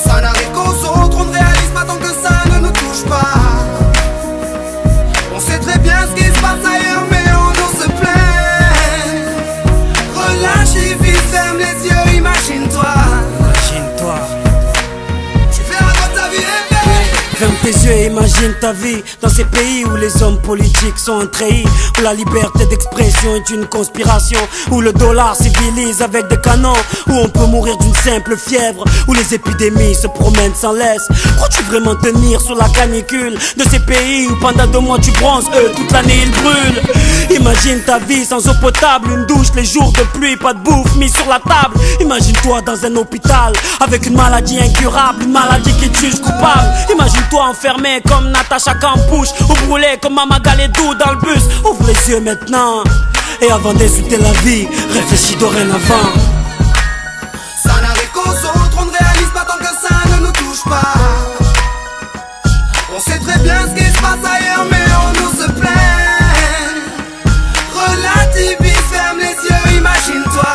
Ça n'arrive qu'aux autres, on ne réalise pas tant que ça ne nous touche pas. On sait très bien ce qui se passe ailleurs, mais on nous se plaint. Relâche et vite, ferme les yeux, imagine-toi. Tu verras quand ta vie est belle. Ferme tes yeux et imagine ta vie dans ces pays où les hommes politiques sont trahis, où la liberté d'expression est une conspiration, où le dollar civilise avec des canons, où on peut mourir d'une simple fièvre, où les épidémies se promènent sans laisse. Crois-tu vraiment tenir sur la canicule de ces pays où pendant 2 mois tu bronzes, eux toute l'année ils brûlent? Imagine ta vie sans eau potable, une douche les jours de pluie, pas de bouffe mise sur la table. Imagine-toi dans un hôpital avec une maladie incurable, une maladie qui te juge coupable. Imagine-toi enfermé comme Natacha Campouche, ou brûlé comme Mama Galedou dans le bus. Ouvre les yeux maintenant, et avant d'insulter la vie, réfléchis dorénavant. Ça n'arrive qu'aux autres, on ne réalise pas tant que ça ne nous touche pas. On sait très bien ce qui se passe ailleurs, mais on nous se plaint. Relativise, ferme les yeux, imagine-toi.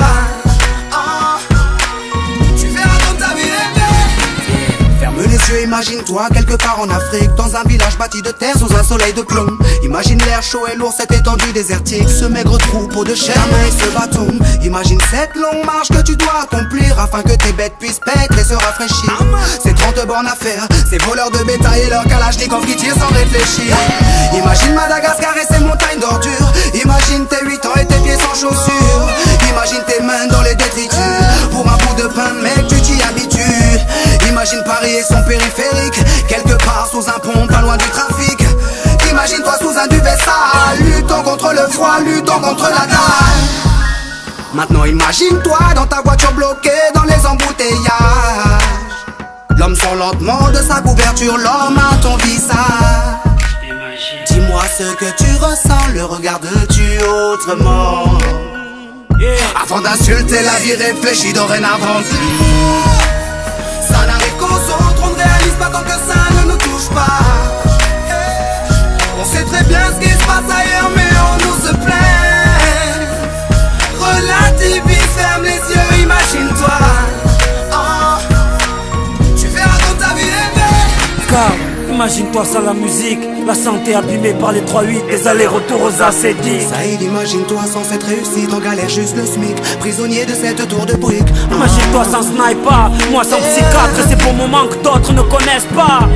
Tu verras quand ta vie est belle. Ferme les yeux, imagine-toi quelque part en Afrique, dans un village bâti de terre sous un soleil de plomb. Imagine l'air chaud et lourd, cette étendue désertique, ce maigre troupeau de chair, main et ce bâton. Imagine cette longue marche que tu dois accomplir afin que tes bêtes puissent paître et se rafraîchir. Ces 30 bornes à faire, ces voleurs de bétail et leurs kalachnikovs qui tirent sans réfléchir. Imagine Madagascar et ses montagnes d'ordures. Imagine tes 8 ans et tes pieds sans chaussures. Imagine tes mains dans les détritus. Pour un bout de pain, mec, tu t'y habitues. Imagine Paris et son périphérique, quelque part sous un pont, pas loin du trafic. Imagine-toi sous un duvet sale, luttons contre le froid, luttons contre la dalle. Maintenant imagine-toi dans ta voiture bloquée dans les embouteillages. L'homme sort lentement de sa couverture, l'homme à ton visage. Dis-moi ce que tu ressens, le regardes-tu autrement? Avant d'insulter la vie, réfléchis dorénavant. Ça n'arrive qu'aux autres, on ne réalise pas tant que ça ne nous touche pas. On sait très bien ce qui se passe ailleurs, mais on nous se plaint. Relativise, ferme les yeux, imagine-toi. Tu verras quand ta vie est belle. Car imagine-toi sans la musique, la santé abîmée par les 3-8, les allers-retours aux ascétiques. Saïd, imagine-toi sans cette réussite, en galère juste le SMIC, prisonnier de cette tour de briques. Imagine-toi sans sniper, moi sans psychiatre, ces beaux moments que d'autres ne connaissent pas.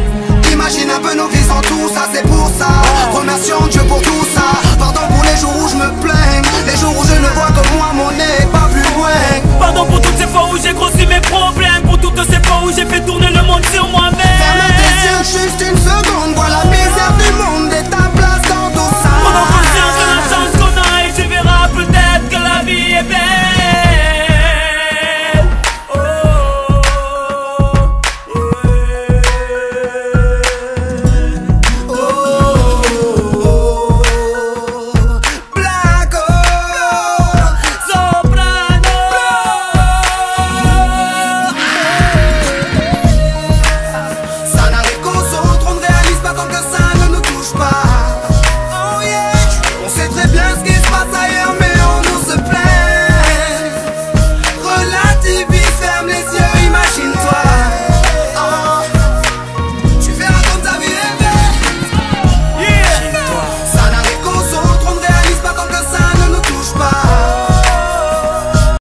Imagine un peu nos vies sans tout ça, c'est pour ça. Remercions Dieu pour tout ça. Pardon pour les jours où je me plains.